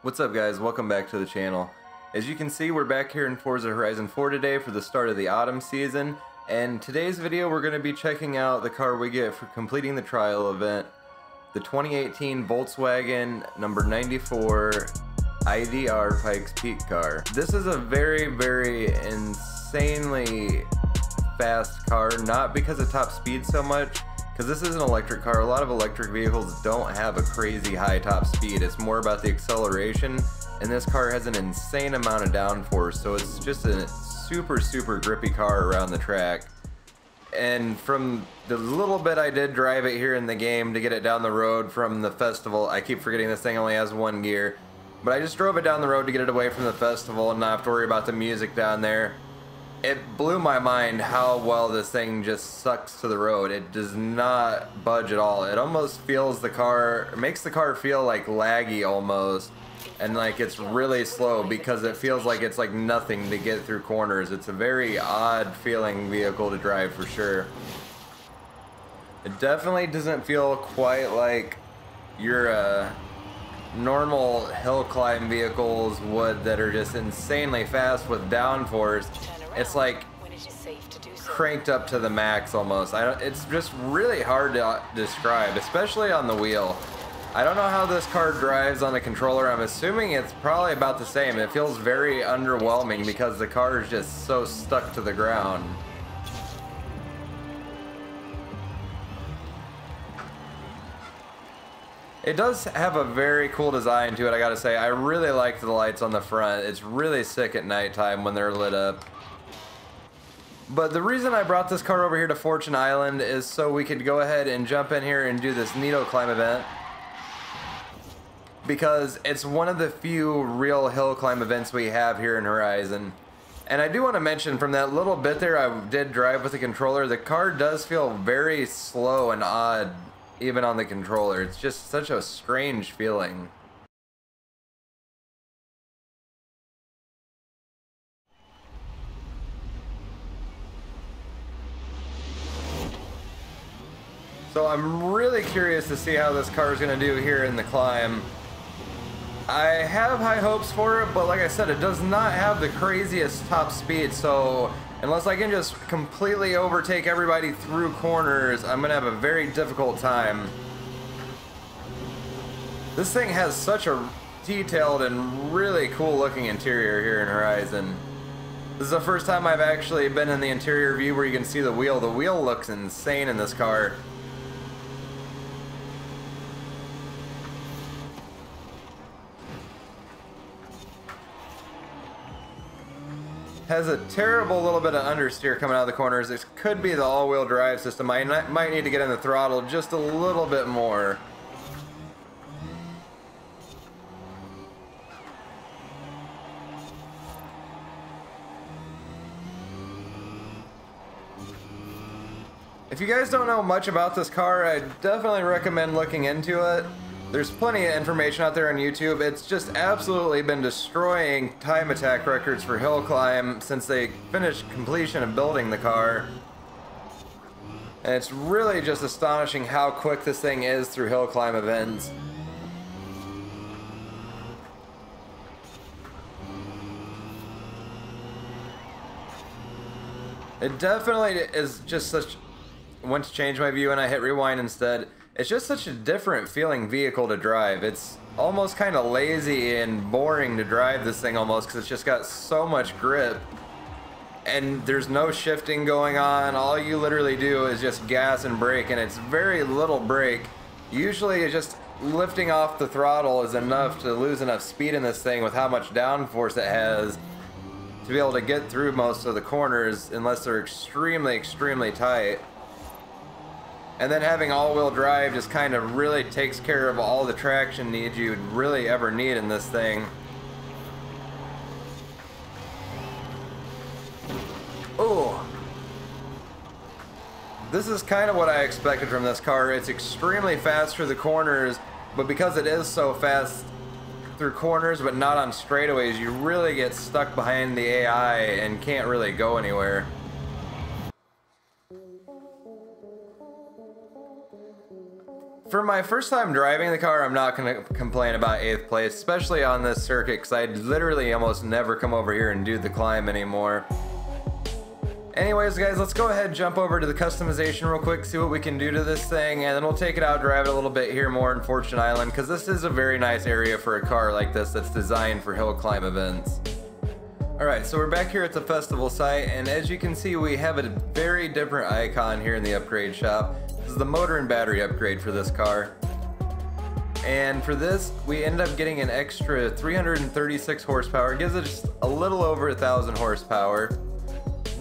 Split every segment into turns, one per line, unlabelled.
What's up guys, welcome back to the channel. As you can see, we're back here in Forza Horizon 4 today for the start of the autumn season, and today's video we're going to be checking out the car we get for completing the trial event, the 2018 Volkswagen number 94 IDR Pikes Peak car. This is a very insanely fast car, not because of top speed so much, because this is an electric car. A lot of electric vehicles don't have a crazy high top speed. It's more about the acceleration, and this car has an insane amount of downforce, so it's just a super grippy car around the track. And from the little bit I did drive it here in the game to get it down the road from the festival, I keep forgetting this thing only has one gear, but I just drove it down the road to get it away from the festival and not have to worry about the music down there. It blew my mind how well this thing just sucks to the road. It does not budge at all. It almost feels the car, makes the car feel like laggy almost, and like it's really slow because it feels like it's like nothing to get through corners. It's a very odd feeling vehicle to drive for sure. It definitely doesn't feel quite like your normal hill climb vehicles would that are just insanely fast with downforce. It's like cranked up to the max almost. It's just really hard to describe, especially on the wheel. I don't know how this car drives on the controller. I'm assuming it's probably about the same. It feels very underwhelming because the car is just so stuck to the ground. It does have a very cool design to it, I gotta say. I really like the lights on the front. It's really sick at nighttime when they're lit up. But the reason I brought this car over here to Fortune Island is so we could go ahead and jump in here and do this Hillclimb event, because it's one of the few real hill climb events we have here in Horizon. And I do want to mention, from that little bit there I did drive with the controller, the car does feel very slow and odd even on the controller. It's just such a strange feeling. So I'm really curious to see how this car is going to do here in the climb. I have high hopes for it, but like I said, it does not have the craziest top speed, so unless I can just completely overtake everybody through corners, I'm going to have a very difficult time. This thing has such a detailed and really cool looking interior here in Horizon. This is the first time I've actually been in the interior view where you can see the wheel. The wheel looks insane in this car. Has a terrible little bit of understeer coming out of the corners. This could be the all-wheel drive system. I might need to get in the throttle just a little bit more. If you guys don't know much about this car, I definitely recommend looking into it. There's plenty of information out there on YouTube. It's just absolutely been destroying time attack records for Hillclimb since they finished completion of building the car. And it's really just astonishing how quick this thing is through Hillclimb events. It definitely is just such... Went to change my view and I hit rewind instead. It's just such a different feeling vehicle to drive. It's almost kind of lazy and boring to drive this thing almost, because it's just got so much grip. And there's no shifting going on. All you literally do is just gas and brake, and it's very little brake. Usually just lifting off the throttle is enough to lose enough speed in this thing with how much downforce it has to be able to get through most of the corners unless they're extremely tight. And then having all-wheel drive just kind of really takes care of all the traction needs you'd really ever need in this thing. Oh, this is kind of what I expected from this car. It's extremely fast through the corners, but because it is so fast through corners but not on straightaways, you really get stuck behind the AI and can't really go anywhere. For my first time driving the car, I'm not going to complain about 8th place, especially on this circuit, because I literally almost never come over here and do the climb anymore. Anyways, guys, let's go ahead and jump over to the customization real quick, see what we can do to this thing, and then we'll take it out, drive it a little bit here more in Fortune Island, because this is a very nice area for a car like this that's designed for hill climb events. Alright, so we're back here at the festival site, and as you can see, we have a very different icon here in the upgrade shop. This is the motor and battery upgrade for this car. And for this, we end up getting an extra 336 horsepower. It gives it just a little over 1,000 horsepower.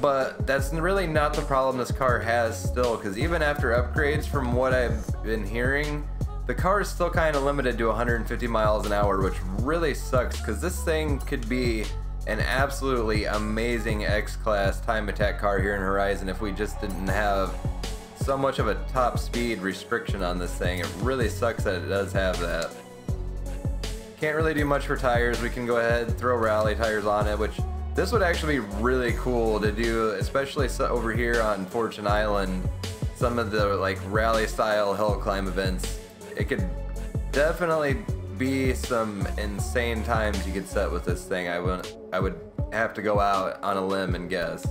But that's really not the problem this car has still, because even after upgrades, from what I've been hearing, the car is still kind of limited to 150 miles an hour, which really sucks, because this thing could be an absolutely amazing X-Class time attack car here in Horizon if we just didn't have so much of a top speed restriction on this thing. It really sucks that it does have that. Can't really do much for tires. We can go ahead and throw rally tires on it, which this would actually be really cool to do, especially over here on Fortune Island, some of the like rally style hill climb events. It could definitely be some insane times you could set with this thing. I would have to go out on a limb and guess.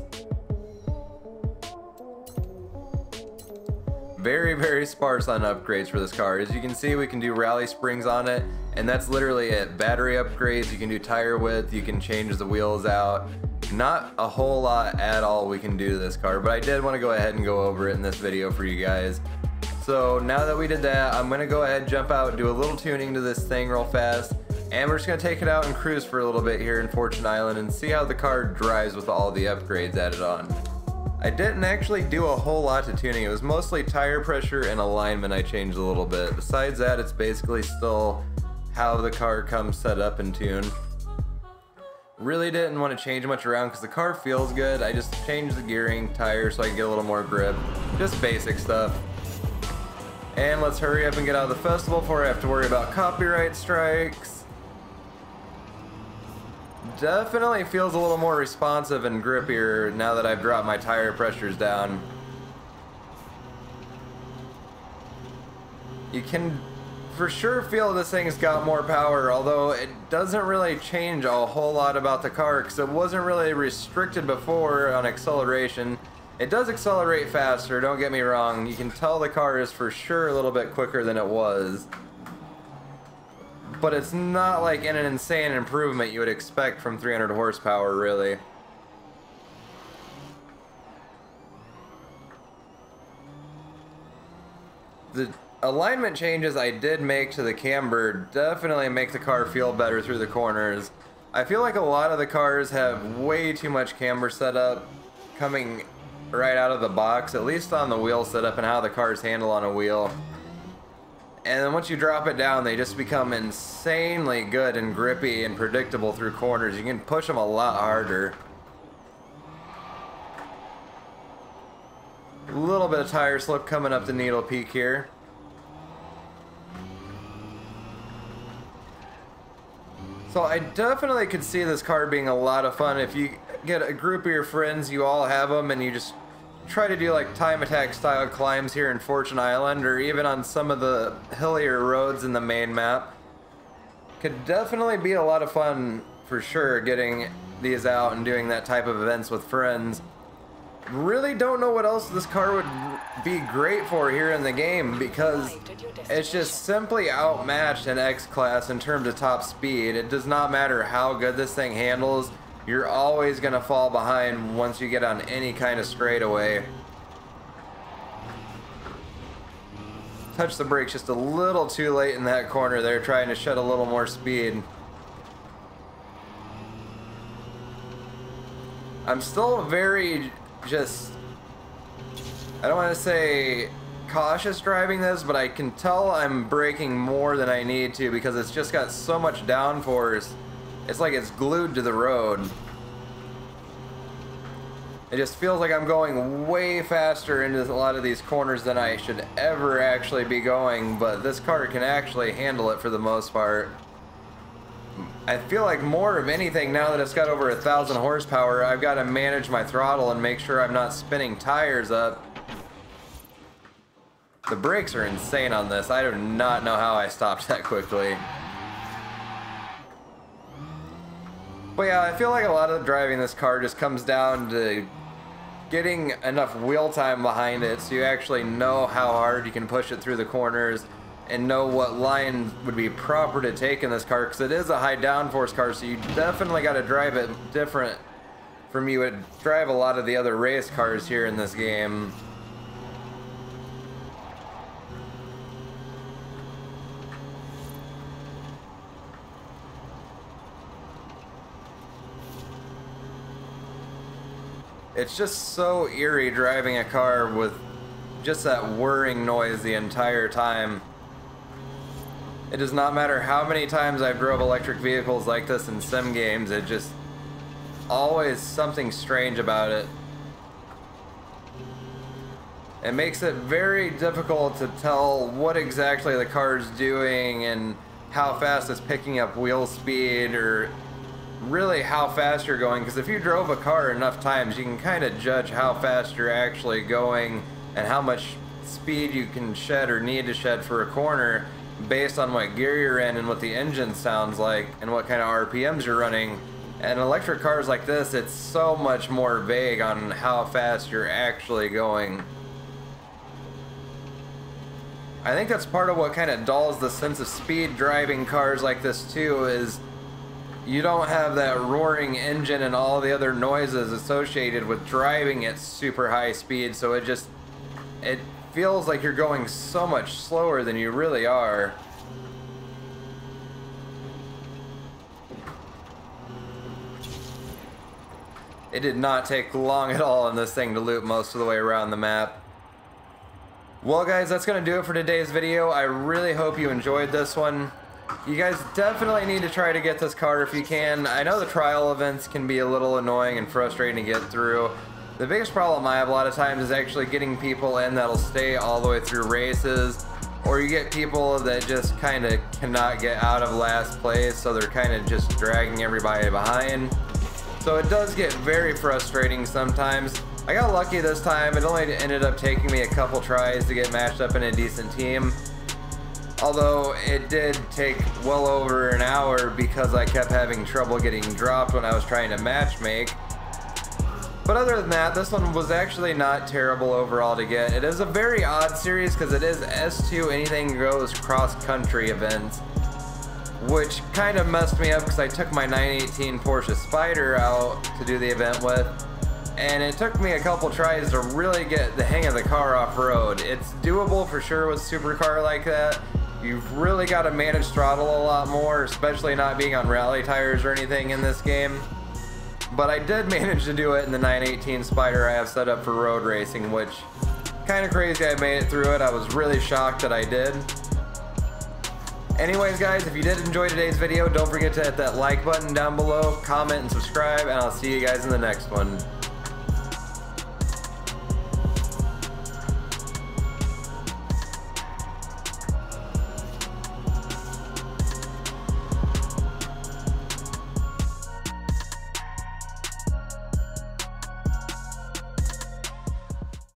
Very, very sparse on upgrades for this car. As you can see, we can do rally springs on it, and that's literally it. Battery upgrades, you can do tire width, you can change the wheels out. Not a whole lot at all we can do to this car, but I did want to go ahead and go over it in this video for you guys. So now that we did that, I'm going to go ahead, jump out, and do a little tuning to this thing real fast, and we're just going to take it out and cruise for a little bit here in Fortune Island and see how the car drives with all the upgrades added on. I didn't actually do a whole lot to tuning. It was mostly tire pressure and alignment I changed a little bit. Besides that, it's basically still how the car comes set up and tuned. Really didn't want to change much around because the car feels good. I just changed the gearing, tire, so I can get a little more grip. Just basic stuff. And let's hurry up and get out of the festival before I have to worry about copyright strikes. Definitely feels a little more responsive and grippier now that I've dropped my tire pressures down. You can for sure feel this thing's got more power, although it doesn't really change a whole lot about the car because it wasn't really restricted before on acceleration. It does accelerate faster, don't get me wrong. You can tell the car is for sure a little bit quicker than it was. But it's not like an insane improvement you would expect from 300 horsepower, really. The alignment changes I did make to the camber definitely make the car feel better through the corners. I feel like a lot of the cars have way too much camber setup coming right out of the box, at least on the wheel setup and how the cars handle on a wheel. And then once you drop it down, they just become insanely good and grippy and predictable through corners. You can push them a lot harder. A little bit of tire slip coming up the Needle Peak here. So I definitely could see this car being a lot of fun if you get a group of your friends, you all have them, and you just try to do like time attack style climbs here in Fortune Island, or even on some of the hillier roads in the main map. Could definitely be a lot of fun for sure getting these out and doing that type of events with friends. Really don't know what else this car would be great for here in the game, because it's just simply outmatched in X-Class in terms of top speed. It does not matter how good this thing handles. You're always going to fall behind once you get on any kind of straightaway. Touch the brakes just a little too late in that corner there, trying to shed a little more speed. I'm still very just, I don't want to say cautious driving this, but I can tell I'm braking more than I need to because it's just got so much downforce. It's like it's glued to the road. It just feels like I'm going way faster into a lot of these corners than I should ever actually be going, but this car can actually handle it for the most part. I feel like more of anything, now that it's got over 1,000 horsepower, I've got to manage my throttle and make sure I'm not spinning tires up. The brakes are insane on this. I do not know how I stopped that quickly. But yeah, I feel like a lot of driving this car just comes down to getting enough wheel time behind it so you actually know how hard you can push it through the corners and know what line would be proper to take in this car, because it is a high downforce car, so you definitely got to drive it different from you would drive a lot of the other race cars here in this game. It's just so eerie driving a car with just that whirring noise the entire time. It does not matter how many times I've drove electric vehicles like this in sim games, it just always something strange about it. It makes it very difficult to tell what exactly the car is doing and how fast it's picking up wheel speed, or really how fast you're going, because if you drove a car enough times you can kind of judge how fast you're actually going and how much speed you can shed or need to shed for a corner based on what gear you're in and what the engine sounds like and what kind of RPMs you're running. And electric cars like this, it's so much more vague on how fast you're actually going. I think that's part of what kind of dulls the sense of speed driving cars like this too, is you don't have that roaring engine and all the other noises associated with driving at super high speed, so it feels like you're going so much slower than you really are. It did not take long at all in this thing to loop most of the way around the map. Well guys, that's going to do it for today's video. I really hope you enjoyed this one. You guys definitely need to try to get this car if you can. I know the trial events can be a little annoying and frustrating to get through. The biggest problem I have a lot of times is actually getting people in that'll stay all the way through races, or you get people that just kind of cannot get out of last place, so they're kind of just dragging everybody behind. So it does get very frustrating sometimes. I got lucky this time. It only ended up taking me a couple tries to get matched up in a decent team. Although it did take well over an hour because I kept having trouble getting dropped when I was trying to match make. But other than that, this one was actually not terrible overall to get. It is a very odd series because it is S2 anything goes cross-country events, which kind of messed me up because I took my 918 Porsche Spyder out to do the event with, and it took me a couple tries to really get the hang of the car off-road. It's doable for sure with supercar like that. You've really got to manage throttle a lot more, especially not being on rally tires or anything in this game. But I did manage to do it in the 918 Spyder I have set up for road racing, which kind of crazy I made it through it. I was really shocked that I did. Anyways guys, if you did enjoy today's video, don't forget to hit that like button down below, comment and subscribe, and I'll see you guys in the next one.